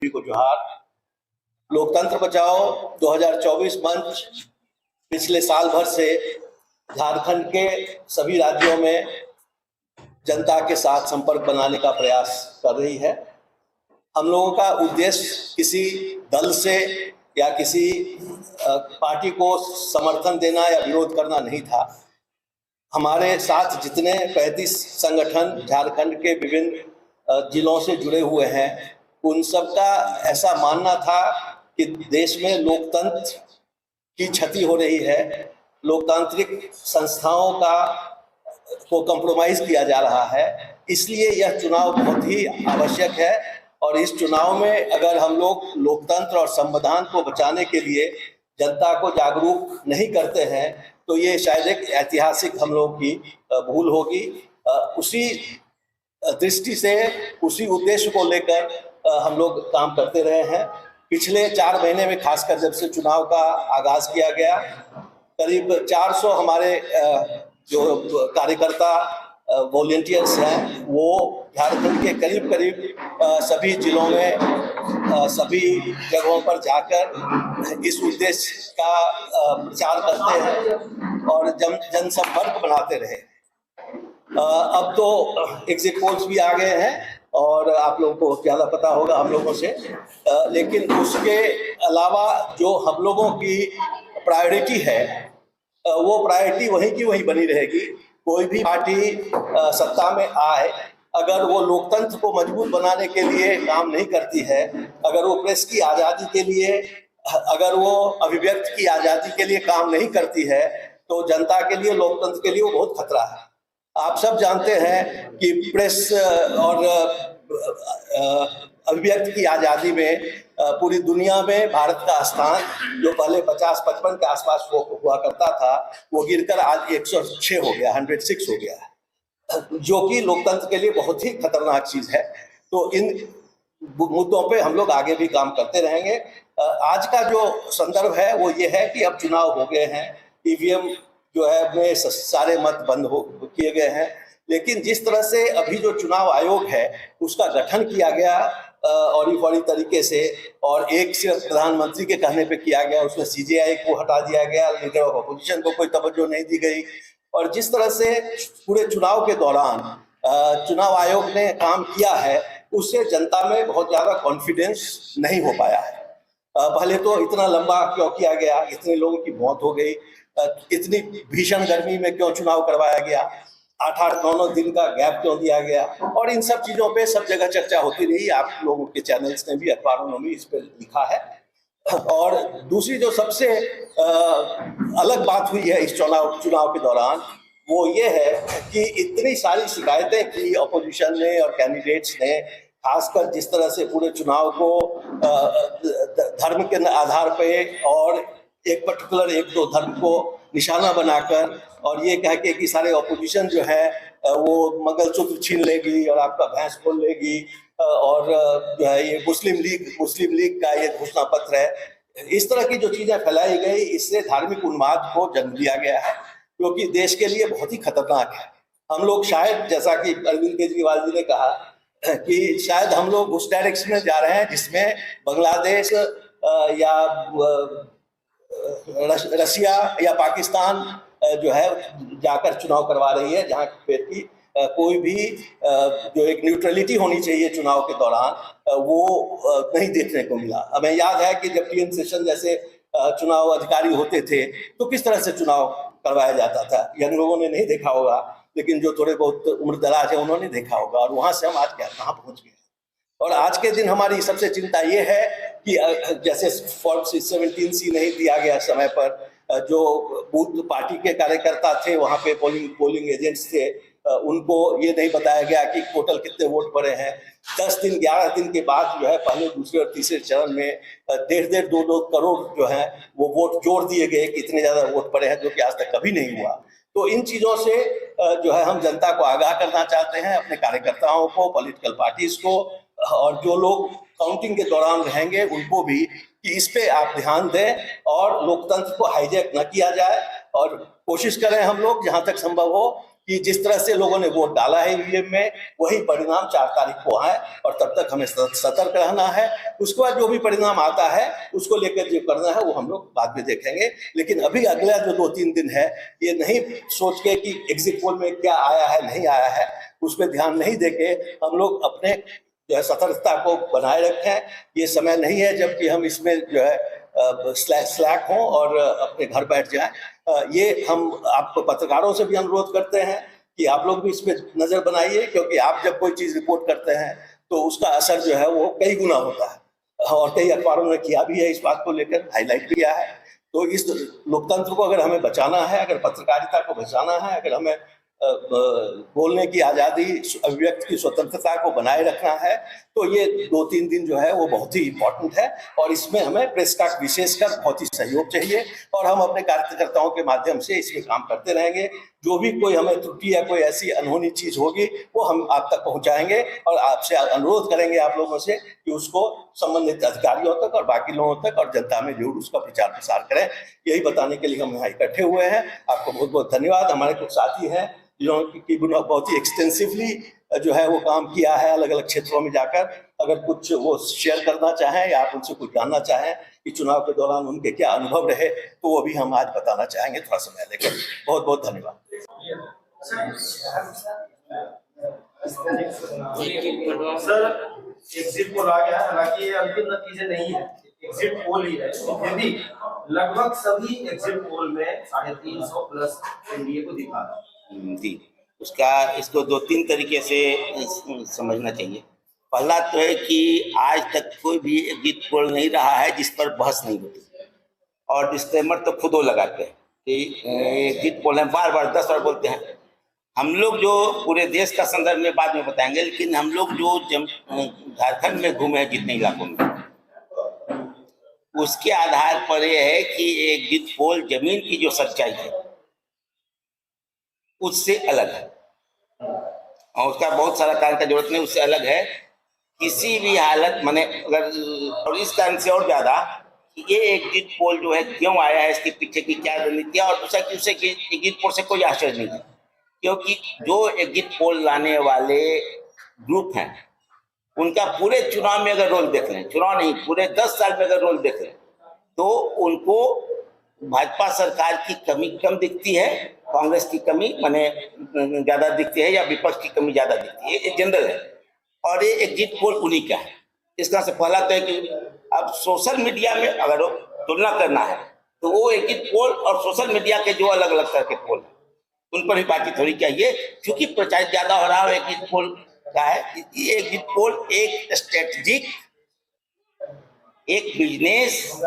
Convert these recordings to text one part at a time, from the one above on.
को जोहार। लोकतंत्र बचाओ 2024 मंच पिछले साल भर से झारखंड के सभी राज्यों में जनता के साथ संपर्क बनाने का प्रयास कर रही है। हम लोगों का उद्देश्य किसी दल से या किसी पार्टी को समर्थन देना या विरोध करना नहीं था। हमारे साथ जितने 35 संगठन झारखंड के विभिन्न जिलों से जुड़े हुए हैं, उन सब का ऐसा मानना था कि देश में लोकतंत्र की क्षति हो रही है, लोकतांत्रिक संस्थाओं को कॉम्प्रोमाइज किया जा रहा है। इसलिए यह चुनाव बहुत ही आवश्यक है और इस चुनाव में अगर हम लोग लोकतंत्र और संविधान को बचाने के लिए जनता को जागरूक नहीं करते हैं तो ये शायद एक ऐतिहासिक हम लोग की भूल होगी। उसी दृष्टि से, उसी उद्देश्य को लेकर हम लोग काम करते रहे हैं। पिछले 4 महीने में खासकर जब से चुनाव का आगाज किया गया, करीब 400 हमारे जो कार्यकर्ता वॉलंटियर्स हैं वो झारखंड के करीब सभी जिलों में सभी जगहों पर जाकर इस उद्देश्य का प्रचार करते हैं और जनसंपर्क बनाते रहे। अब तो एग्जिट पोल्स भी आ गए हैं और आप लोगों को ज़्यादा पता होगा हम लोगों से, लेकिन उसके अलावा जो हम लोगों की प्रायोरिटी है वो प्रायोरिटी वहीं की वहीं बनी रहेगी। कोई भी पार्टी सत्ता में आए, अगर वो लोकतंत्र को मजबूत बनाने के लिए काम नहीं करती है, अगर वो प्रेस की आज़ादी के लिए, अगर वो अभिव्यक्ति की आज़ादी के लिए काम नहीं करती है, तो जनता के लिए, लोकतंत्र के लिए वो बहुत खतरा है। आप सब जानते हैं कि प्रेस और अभिव्यक्ति की आज़ादी में पूरी दुनिया में भारत का स्थान जो पहले 50-55 के आसपास हुआ करता था, वो गिरकर आज 106 हो गया, 106 हो गया है, जो कि लोकतंत्र के लिए बहुत ही खतरनाक चीज़ है। तो इन मुद्दों पे हम लोग आगे भी काम करते रहेंगे। आज का जो संदर्भ है वो ये है कि अब चुनाव हो गए हैं, ईवीएम जो है में सारे मत बंद किए गए हैं, लेकिन जिस तरह से अभी जो चुनाव आयोग है उसका गठन किया गया और बड़ी तरीके से, और एक सिर्फ प्रधानमंत्री के कहने पे किया गया, उसमें सीजेआई को हटा दिया गया, लीडर ऑफ अपोजिशन को कोई तवज्जो नहीं दी गई, और जिस तरह से पूरे चुनाव के दौरान चुनाव आयोग ने काम किया है उससे जनता में बहुत ज़्यादा कॉन्फिडेंस नहीं हो पाया है। पहले तो इतना लंबा क्यों किया गया, इतने लोगों की मौत हो गई, इतनी भीषण गर्मी में क्यों चुनाव करवाया गया, 8-9 दिन का गैप क्यों दिया गया, और इन सब चीज़ों पे सब जगह चर्चा होती रही। आप लोगों के चैनल्स ने भी, अखबारों ने भी इस पर लिखा है। और दूसरी जो सबसे अलग बात हुई है इस चुनाव के दौरान वो ये है कि इतनी सारी शिकायतें की अपोजिशन ने और कैंडिडेट्स ने, खासकर जिस तरह से पूरे चुनाव को धर्म के आधार पे और एक पर्टिकुलर 1-2 धर्म को निशाना बनाकर और ये कह के कि सारे ऑपोजिशन जो है वो मंगलसूत्र छीन लेगी और आपका भैंस खोल लेगी, और जो है ये मुस्लिम लीग का ये घोषणा पत्र है, इस तरह की जो चीजें फैलाई गई, इससे धार्मिक उन्माद को जन्म दिया गया है, जो कि देश के लिए बहुत ही खतरनाक है। हम लोग शायद, जैसा कि अरविंद केजरीवाल जी ने कहा कि शायद हम लोग उस डायरेक्शन में जा रहे हैं जिसमें बांग्लादेश या रसिया या पाकिस्तान जो है जाकर चुनाव करवा रही है, जहाँ फिर भी कोई भी जो एक न्यूट्रलिटी होनी चाहिए चुनाव के दौरान वो नहीं देखने को मिला। हमें याद है कि जब टीएन सेशन जैसे चुनाव अधिकारी होते थे तो किस तरह से चुनाव करवाया जाता था, यंग लोगों ने नहीं देखा होगा, लेकिन जो थोड़े बहुत उम्रदराज है उन्होंने देखा होगा, और वहां से हम आज कहाँ पहुंच गए। और आज के दिन हमारी सबसे चिंता ये है कि जैसे फॉर्म 17C नहीं दिया गया समय पर, जो बूथ पार्टी के कार्यकर्ता थे वहाँ पे पोलिंग एजेंट्स थे, उनको ये नहीं बताया गया कि टोटल कितने वोट पड़े हैं। 11 दिन के बाद जो है पहले, दूसरे और तीसरे चरण में 1.5-2 करोड़ जो है वो वोट जोड़ दिए गए कि इतने ज्यादा वोट पड़े हैं, जो कि आज तक कभी नहीं हुआ। तो इन चीजों से जो है हम जनता को आगाह करना चाहते हैं, अपने कार्यकर्ताओं को, पॉलिटिकल पार्टीज को, और जो लोग काउंटिंग के दौरान रहेंगे उनको भी, कि इस पे आप ध्यान दें और लोकतंत्र को हाईजैक न किया जाए, और कोशिश करें हम लोग जहां तक संभव हो कि जिस तरह से लोगों ने वोट डाला है ईवीएम में, वही परिणाम 4 तारीख को आए और तब तक हमें सतर्क रहना है। उसके बाद जो भी परिणाम आता है उसको लेकर जो करना है वो हम लोग बाद में देखेंगे। लेकिन अभी अगला जो 2-3 दिन है, ये नहीं सोच के कि एग्जिट पोल में क्या आया है नहीं आया है, उस पर ध्यान नहीं देके हम लोग अपने जो है सतर्कता को बनाए रखें। ये समय नहीं है जबकि हम इसमें जो है स्लैक हों और अपने घर बैठ जाएं। ये हम आपको पत्रकारों से भी अनुरोध करते हैं कि आप लोग भी इस पे नजर बनाइए, क्योंकि आप जब कोई चीज रिपोर्ट करते हैं तो उसका असर जो है वो कई गुना होता है और कई अखबारों ने किया भी है, इस बात को लेकर हाईलाइट किया है। तो इस लोकतंत्र को अगर हमें बचाना है, अगर पत्रकारिता को बचाना है, अगर हमें बोलने की आज़ादी, अभिव्यक्ति की स्वतंत्रता को बनाए रखना है, तो ये 2-3 दिन जो है वो बहुत ही इम्पोर्टेंट है और इसमें हमें प्रेस का विशेषकर बहुत ही सहयोग चाहिए और हम अपने कार्यकर्ताओं के माध्यम से इसमें काम करते रहेंगे। जो भी कोई हमें त्रुटि या कोई ऐसी अनहोनी चीज होगी वो हम आप तक पहुंचाएंगे और आपसे अनुरोध करेंगे आप लोगों से कि उसको संबंधित अधिकारियों तक और बाकी लोगों तक और जनता में जरूर उसका प्रचार प्रसार करें। यही बताने के लिए हम यहाँ इकट्ठे हुए हैं। आपको बहुत बहुत धन्यवाद। हमारे कुछ साथी हैं जिन्होंने बहुत ही एक्सटेंसिवली जो है वो काम किया है अलग अलग क्षेत्रों में जाकर। अगर कुछ वो शेयर करना चाहें या आप उनसे कुछ जानना चाहें कि चुनाव के दौरान उनके क्या अनुभव रहे, तो वो भी हम आज बताना चाहेंगे थोड़ा समय लेकर। बहुत बहुत धन्यवाद। सर, एग्जिट पोल आ गया, हालांकि ये अंतिम नतीजे नहीं है, एग्जिट पोल ही है। फिर भी लगभग सभी एग्जिट पोल में 350 प्लस एनडीए को दिखा रहा है। जी, इसको 2-3 तरीके से समझना चाहिए। पहला तो है कि आज तक कोई भी एग्जिट पोल नहीं रहा है जिस पर बहस नहीं होती और डिस्क्लेमर तो खुद वो लगाते हैं कि एग्जिट पोल है, बार बार 10 बार बोलते हैं। हम लोग जो पूरे देश का संदर्भ में बाद में बताएंगे, लेकिन हम लोग जो झारखंड में घूमे हैं जितने इलाकों में, उसके आधार पर यह है कि एग्जिट पोल जमीन की जो सच्चाई है उससे अलग है और उसका बहुत सारा कारण का जरूरत नहीं, उससे अलग है। किसी भी हालत माने अगर, और इस कारण से और ज्यादा कि ये एग्जिट पोल जो है क्यों आया है, इसके पीछे की क्या रणनीति है, और दूसरा कि उसे एग्जिट पोल से कोई आश्चर्य नहीं है, क्योंकि जो एग्जिट पोल लाने वाले ग्रुप हैं उनका पूरे चुनाव में अगर रोल देख लें, चुनाव नहीं पूरे 10 साल में अगर रोल देख लें, तो उनको भाजपा सरकार की कमी कम दिखती है, कांग्रेस की कमी माने ज्यादा दिखती है या विपक्ष की कमी ज्यादा दिखती है, ये जनरल है। और ये एग्जिट पोल उन्हीं का है। इसका से पहला तो है कि अब सोशल मीडिया में अगर तुलना करना है तो वो एग्जिट पोल और सोशल मीडिया के जो अलग अलग तरह के पोल है उन पर भी बातचीत होनी चाहिए, क्योंकि प्रचार ज्यादा हो रहा है एग्जिट पोल का है। ये एग्जिट पोल एक स्ट्रेटेजिक, एक बिजनेस,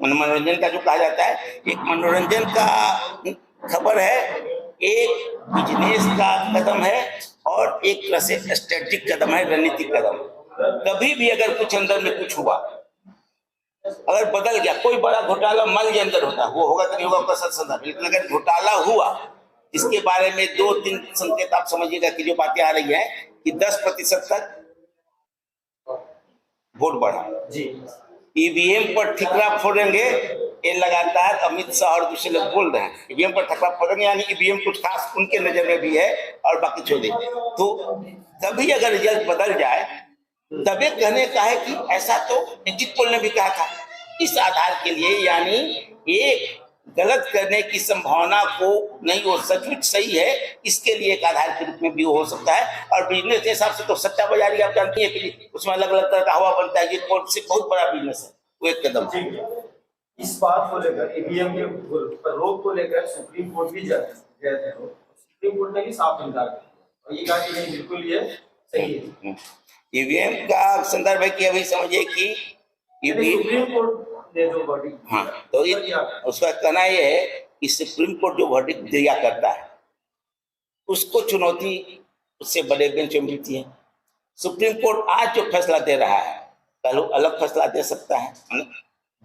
मनोरंजन का जो कहा जाता है, एक मनोरंजन का खबर है, एक बिजनेस का कदम है और एक तरह से स्ट्रेटेजिक कदम है, रणनीतिक कदम। कभी भी अगर कुछ अंदर में कुछ हुआ, अगर बदल गया, कोई बड़ा घोटाला मान के अंदर होता, वो होगा तो नहीं होगा आपका सच संदर्भ, लेकिन अगर घोटाला हुआ इसके बारे में 2-3 संकेत आप समझिएगा कि जो बातें आ रही है कि 10% तक वोट बढ़ा जी, ईवीएम पर ठिकरा फोड़ेंगे, ये लगातार अमित शाह और दूसरे लोग बोल रहे हैं ईवीएम पर ठिकरा फोड़ेंगे, यानी ईवीएम कुछ खास उनके नजर में भी है और बाकी छोड़ देंगे। तो तभी अगर रिजल्ट बदल जाए तभी कहने का है कि ऐसा तो एग्जिट पोल ने भी कहा था। इस आधार के लिए यानी एक गलत करने की संभावना को नहीं, वो सचमुच सही है, इसके लिए एक आधार के रूप में भी हो सकता है। और बिजनेस के हिसाब से तो सट्टा बाजारी आप जानती है कि उसमें अलग अलग तरह का हवा बनता है, ये से बहुत बड़ा बिजनेस है, वो एक कदम। इस बात को लेकर ईवीएम के रोक को लेकर सुप्रीम कोर्ट भी गए थे, सुप्रीम कोर्ट ने भी साफ इनकार किया और ये कहा कि नहीं बिल्कुल ये सही है। ईवीएम का संदर्भ है कि अभी समझिए कि सुप्रीम कोर्ट ने जो वर्डिक्ट, हाँ, तो उसका कहना यह है कि सुप्रीम कोर्ट जो वर्डिक्ट दिया करता है उसको चुनौती उससे बड़े बेंच में मिलती है। सुप्रीम कोर्ट आज जो फैसला दे रहा है कल अलग फैसला दे सकता है,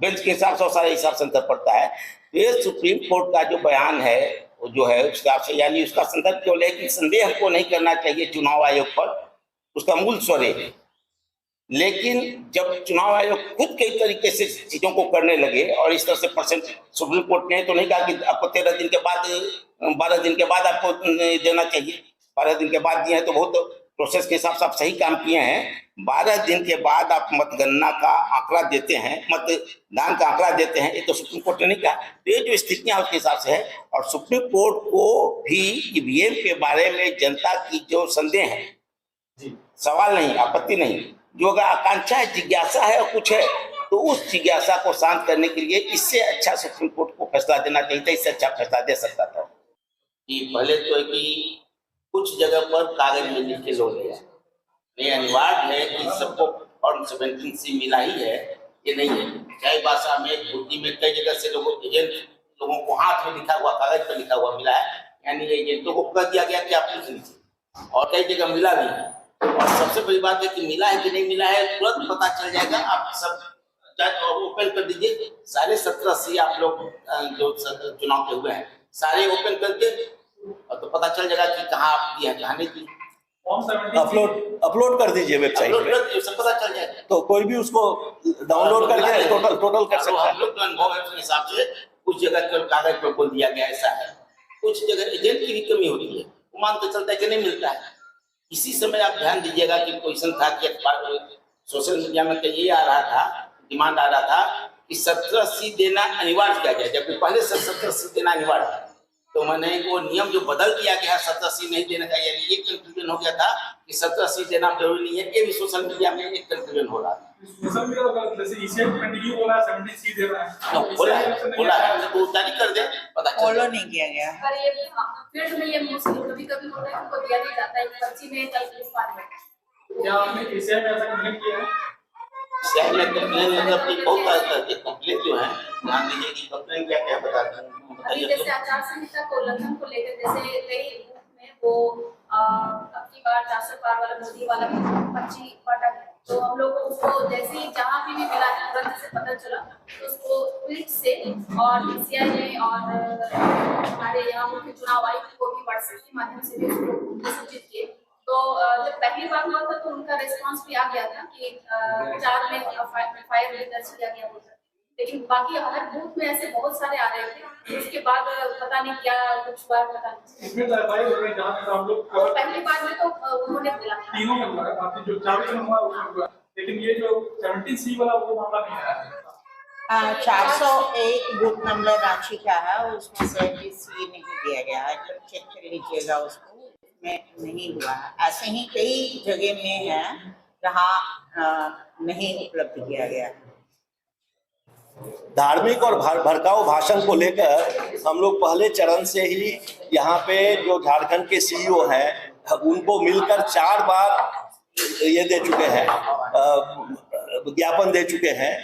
बेंच के हिसाब से और सारे हिसाब से अंतर पड़ता है। ये सुप्रीम कोर्ट का जो बयान है वो जो है उसके हिसाब से, यानी उसका संदर्भ क्यों ले कि संदेह हमको नहीं करना चाहिए चुनाव आयोग पर, उसका मूल स्वर है। लेकिन जब चुनाव आयोग खुद कई तरीके से चीजों को करने लगे और इस तरह से परसेंट, सुप्रीम कोर्ट ने तो नहीं कहा कि आपको 13 दिन के बाद 12 दिन के बाद आपको देना चाहिए। 12 दिन के बाद दिए हैं तो बहुत प्रोसेस के हिसाब से आप सही काम किए हैं। 12 दिन के बाद आप मतगणना का आंकड़ा देते हैं, मतदान का आंकड़ा देते हैं, ये तो सुप्रीम कोर्ट ने नहीं कहा। तो ये जो स्थितियां उसके हिसाब से है, और सुप्रीम कोर्ट को भी ईवीएम के बारे में जनता की जो संदेह है, सवाल नहीं, आपत्ति नहीं, जो अगर आकांक्षा है, जिज्ञासा है और कुछ है, तो उस जिज्ञासा को शांत करने के लिए इससे अच्छा सुप्रीम कोर्ट को फैसला देना चाहिए था, इससे अच्छा फैसला दे सकता था। कि पहले तो है कि कुछ जगह पर कागज में लिख के लो लिया, ये अनिवार्य है कि सबको फॉर्म 17C मिला ही है, ये नहीं है। चाहे भाषा में, हिंदी में कई जगह से लोगों को हाथ में लिखा हुआ, कागज पर लिखा हुआ मिला है, यानी एजेंटों को कह दिया गया कि आप लिख लीजिए, और कई जगह मिला भी है। और सबसे बड़ी बात है कि मिला है कि नहीं मिला है तुरंत पता चल जाएगा। आप सब ओपन कर दीजिए, सारे 17C आप लोग जो चुनाव के हुए हैं सारे ओपन करके, और तो पता चल जाएगा कि कहाँ आप दिया, कहाँ नहीं दी। अपलोड कर दीजिए वेबसाइट पे, सब पता चल जाएगा, तो कोई भी उसको डाउनलोड करके टोटल कर सकता है। हम लोग तो अनुभव है उसके हिसाब से, कुछ जगह केवल कागज पर बोल दिया गया ऐसा है, कुछ जगह एजेंट की भी कमी होती है, वो मान के चलता है कि नहीं मिलता है। इसी समय आप ध्यान दीजिएगा कि पोजीशन था कि अखबार सोशल मीडिया में ये आ रहा था, डिमांड आ रहा था कि 17C देना अनिवार्य किया जाए, जबकि पहले से 17C देना अनिवार्य था। तो मैंने वो नियम जो बदल दिया गया 17C नहीं देने का, यानी ये कंफ्यूजन हो गया था कि 17C देना जरूरी नहीं है, ये भी सोशल मीडिया में एक कंफ्यूजन हो रहा था। सोशल मीडिया तो जैसे ईसीआई कंटिन्यू बोला 17C दे रहा है, बोला है तो जारी कर दे, पता चल फॉलो नहीं किया गया। पर ये फील्ड में ये मुश्किल कभी-कभी होता है, उनको दिया नहीं जाता है पर्ची में कल बाद में। क्या आपने ईसीआई में ऐसा कंप्लेंट किया है? शहर में कंप्लेन अपनी बहुत तरह के कंप्लेन जो है, ध्यान दीजिए कि कंप्लेन क्या क्या बता दें, अभी जैसे आचार संहिता को उल्लंघन को लेकर जैसे कई बूथ में वो अपनी बार 400 पार वाला मोदी वाला पर्ची बांटा गया, तो हम लोग उसको जैसे ही जहाँ भी मिला तुरंत से पता चला, तो उसको ट्वीट से और ईसीआई में और हमारे यहाँ मुख्य चुनाव आयुक्त को भी व्हाट्सएप के माध्यम से भी उसको सूचित किए। तो जब पहली बार हुआ था तो उनका रिस्पांस भी आ गया था कि 4 में फायर भी दर्ज किया गया होता, लेकिन बाकी हर बूथ में ऐसे बहुत सारे आ रहे थे, उसके बाद पता नहीं क्या कुछ बार पता नहीं। इसमें दरबाई हो गए जहां पे हम लोग पहली बार में तो उन्होंने बोला तीनों में हुआ है, बाकी जो 4 में हुआ उसमें हुआ, लेकिन ये जो 17C वाला वो मामला नहीं आया है। 401 बूथ नंबर रांची का है, उसमें 17C नहीं दिया गया है, तो चेक कर लीजिएगा उसको, में नहीं हुआ है। ऐसे ही कई जगह में है जहाँ नहीं उपलब्ध किया गया है। धार्मिक और भड़काऊ भाषण को लेकर हम लोग पहले चरण से ही यहाँ पे जो झारखंड के सीईओ हैं उनको मिलकर 4 बार ये दे चुके हैं, विज्ञापन दे चुके हैं,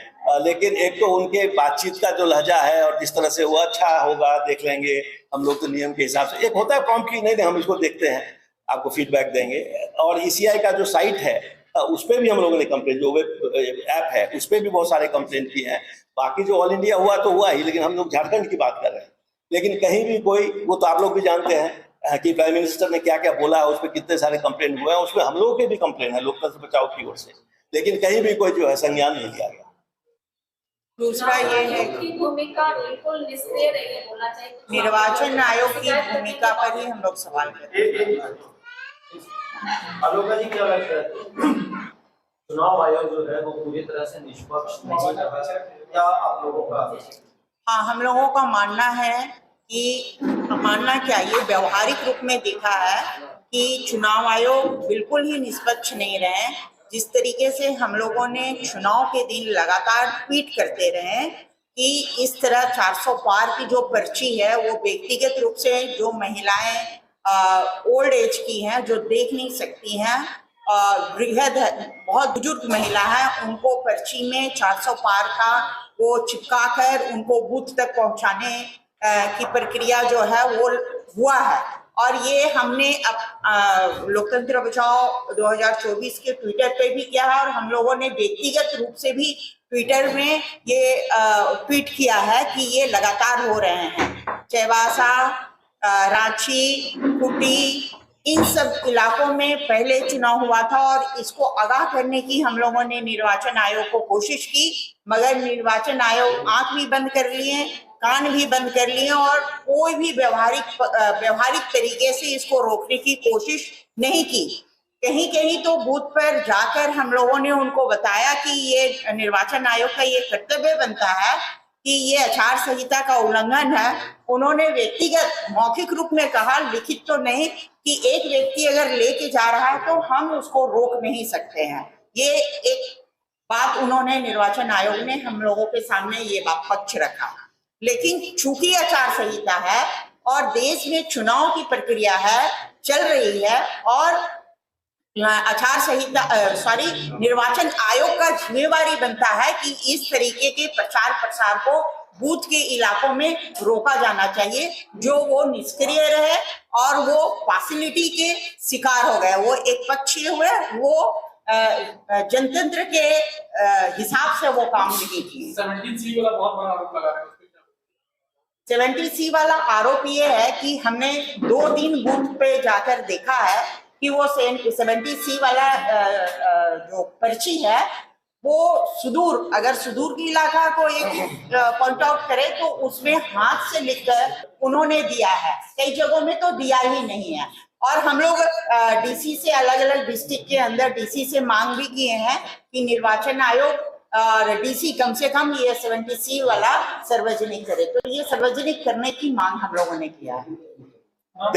लेकिन एक तो उनके बातचीत का जो लहजा है और जिस तरह से वो अच्छा होगा देख लेंगे हम लोग, तो नियम के हिसाब से एक होता है प्रॉम्प्ट की नहीं हम इसको देखते हैं, आपको फीडबैक देंगे। और ईसीआई का जो साइट है उस पर भी हम लोगों ने कंप्लेन, जो वेब ऐप है उस पर भी बहुत सारे कंप्लेन किए हैं। बाकी जो ऑल इंडिया हुआ तो हुआ ही, लेकिन हम लोग झारखंड की बात कर रहे हैं। लेकिन कहीं भी कोई, वो तो आप लोग भी जानते हैं कि प्राइम मिनिस्टर ने क्या क्या बोला है, उस पर कितने सारे कंप्लेन हुए हैं, उसमें हम लोगों के भी कंप्लेन है लोकतंत्र बचाओ की ओर से, लेकिन कहीं भी कोई जो है संज्ञान नहीं लिया गया। दूसरा ये है कि भूमिका बिल्कुल निष्क्रिय रही है, बोलना चाहिए। निर्वाचन आयोग की भूमिका पर ही हम लोग सवाल करते हैं। आलोका जी क्या लगता है, चुनाव आयोग जो है वो पूरी तरह से निष्पक्ष नहीं है, क्या आप लोगों का? हाँ, हम लोगों का मानना है कि मानना क्या, ये व्यवहारिक रूप में देखा है कि चुनाव आयोग बिल्कुल ही निष्पक्ष नहीं रहे। जिस तरीके से हम लोगों ने चुनाव के दिन लगातार ट्वीट करते रहे कि इस तरह 400 पार की जो पर्ची है वो व्यक्तिगत रूप से जो महिलाएं ओल्ड एज की हैं, जो देख नहीं सकती हैं, वृहद बहुत बुजुर्ग महिला है, उनको पर्ची में 400 पार का वो चिपका कर उनको बूथ तक पहुंचाने की प्रक्रिया जो है वो हुआ है। और ये हमने अब लोकतंत्र बचाओ 2024 के ट्विटर पे भी किया है, और हम लोगों ने व्यक्तिगत रूप से भी ट्विटर में ये ट्वीट किया है कि ये लगातार हो रहे हैं। चैबासा, रांची, खूंटी, इन सब इलाकों में पहले चुनाव हुआ था और इसको आगाह करने की हम लोगों ने निर्वाचन आयोग को कोशिश की, मगर निर्वाचन आयोग आंख भी बंद कर लिए कान भी बंद कर लिए और कोई भी व्यवहारिक तरीके से इसको रोकने की कोशिश नहीं की। कहीं कहीं तो बूथ पर जाकर हम लोगों ने उनको बताया कि ये निर्वाचन आयोग का ये कर्तव्य बनता है कि ये आचार संहिता का उल्लंघन है। उन्होंने व्यक्तिगत मौखिक रूप में कहा, लिखित तो नहीं, कि एक व्यक्ति अगर लेके जा रहा है तो हम उसको रोक नहीं सकते हैं। ये एक बात उन्होंने, निर्वाचन आयोग ने हम लोगों के सामने ये बात पक्ष रखा। लेकिन चूंकि आचार संहिता है और देश में चुनाव की प्रक्रिया है, चल रही है, और आचार संहिता निर्वाचन आयोग का जिम्मेवारी बनता है कि इस तरीके के प्रचार प्रसार को बूथ के इलाकों में रोका जाना चाहिए। जो वो निष्क्रिय रहे और वो फैसिलिटी के शिकार हो गए, वो एक पक्षीय हुए, वो जनतंत्र के हिसाब से वो काम नहीं किए। 17C वाला बहुत बड़ा आरोप लगा रहे हैं। 70C वाला आरोप ये है कि हमने 2-3 बूथ पे जाकर देखा है कि वो 70C वाला जो पर्ची है वो सुदूर, अगर सुदूर की इलाका को एक पॉइंट आउट करे तो उसमें हाथ से लिखकर उन्होंने दिया है, कई जगहों में तो दिया ही नहीं है। और हम लोग डीसी से, अलग अलग डिस्ट्रिक्ट के अंदर डीसी से मांग भी किए हैं कि निर्वाचन आयोग और डीसी कम से कम ये 70C वाला सार्वजनिक करे। तो ये सार्वजनिक करने की मांग हम लोगों ने किया है।